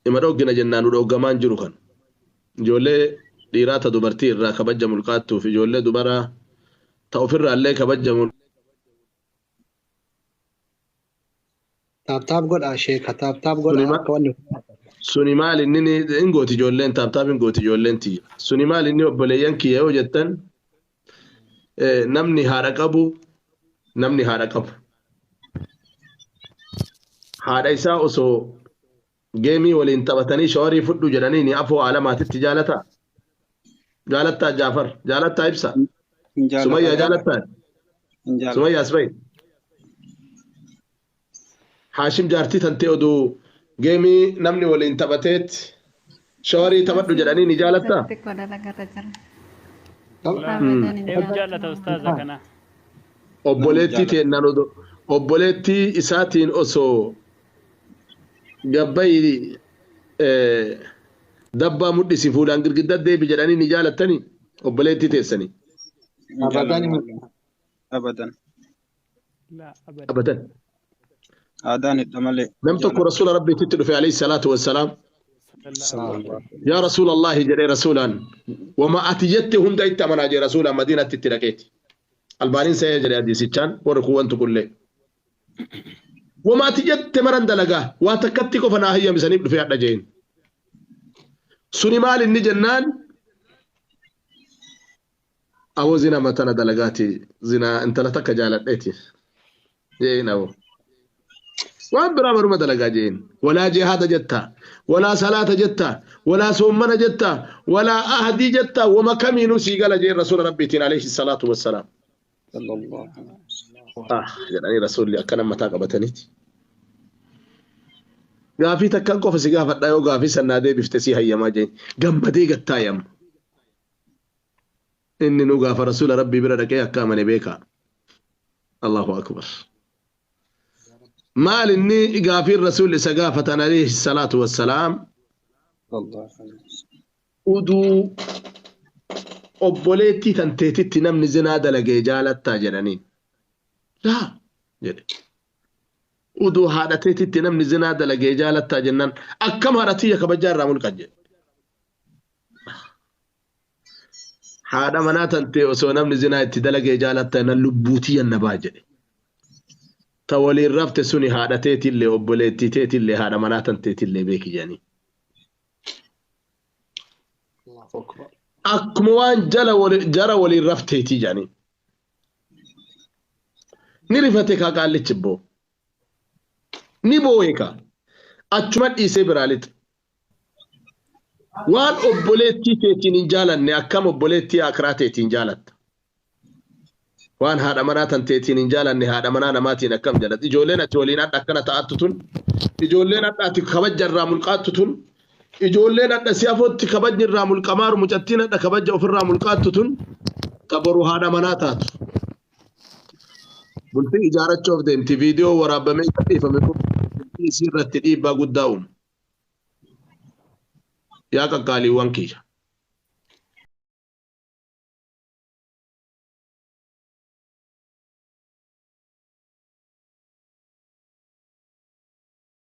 ima dhoggina jennaan dhoggamaan jiru kan ijoollee dhiiraa ta dubartii irraa kabajamu mulqaattuuf ijoollee dubaraa ta ofirraa illee kabajamu Taap godha sheeka taap godha akka wanni. suni maal inni ingooti ijoolleen taap ingooti ijoolleen tiyya suni maal inni obboleeyyan kiyya yoo jettan namni haadha qabu haadha isaa osoo geemii waliin taphatanii shawarii fudhu jedhanii ni afoo alamaatitti jaalattaa Jaafar jaalattaa ibsa Sumayyaa jaalattaa Sumayyaa asbay Haashim jaartii tantee oduu geemii namni waliin taphateet shawarii taphadhu jedhanii ni jaalattaa obboleettii teennaan odoo obboleettii isaatiin osoo gabbai dabbaa mudhisi fuudhaan girgidda deebi jedhanii ni jaalattanii obboleettii teessanii abadan aadaan hidha malee nam tokko rasuula rabbiitti dhufe alayhi salaatu wassalaam yaa rasuula allahi jedhee rasuulaan wama ati jette hunda itti amanaa jee rasuulaan madiinatti itti dhaqeeti albaaniin sa'ee jedhe hadiisichaan warri kuwwantu kullee wama ati jette maran dalagaa waa takkatti qofa naa hayyamisaniif dhufe hadha jeen suni maal inni jennaan awoo zina matana dalagaati zina intala takka jaaladheeti jeen awoo waan biraa maruma dalagaa jeen walaa jihaada jetta walaa salaata jetta walaa soommana jetta walaa ahdii jetta wama kamiinuu sii gala jeen rasuula rabbiitiin alayhi salaatu wassalaam jedhanii rasuulli akkana mataa qabataniiti gaafii takkan qofa si gaafadha yoo gaafii sannaa deebifte si hayyamaa jeen gammadee gattaayama inni nu gaafa rasuula rabbii bira dhaqee akka amane beeka Allahu akbar maal inni gaafii rasuulli isa gaafatan alayhi salaatu wassalaam uduu obboleettii tanteetitti namni zinaa dalagee jaalattaa jedhaniin laa jedhe uduu haadhateetitti namni zinaa dalagee jaalattaa jennaan akkam haadhatiyya kabajaa irraa mulqan jedhe haadha manaa tantee osoo namni zinaa itti dalagee jaalattaa nan lubbuutiyyan nabaa jedhe ta waliin rafte suni haadhateetillee obboleettiteetillee haadha manaa tanteetillee beeki jedhanii akkuma waan jara waliin rafteetii jedhanii ni rifate kaa qaallichi boo ni boo'e kaa achuma dhiisee biraalite waan obboleettii teetiin hin jaalanne akkam obboleettii akiraa teetiin jaalatta waan haadha manaa tanteetiin hin jaalanne haadha manaa namaatiin akkam jedhat ijoolleen ati waliin hadha akkana ta'attu tun ijoolleen hadha ati kabaja irraa mulqaattu tun ijoolleen hadha si afootti kabajni irraa mulqamaaru mucattiin hadha kabaja ofirraa mulqaattu tun taboru haadha manaa taatu bultii ijaarachuuf deemti viidiyoo waraabamee dhiifame isii irratti dhiibbaa guddaa uumu yaa qaqqaaliiwwan kiyya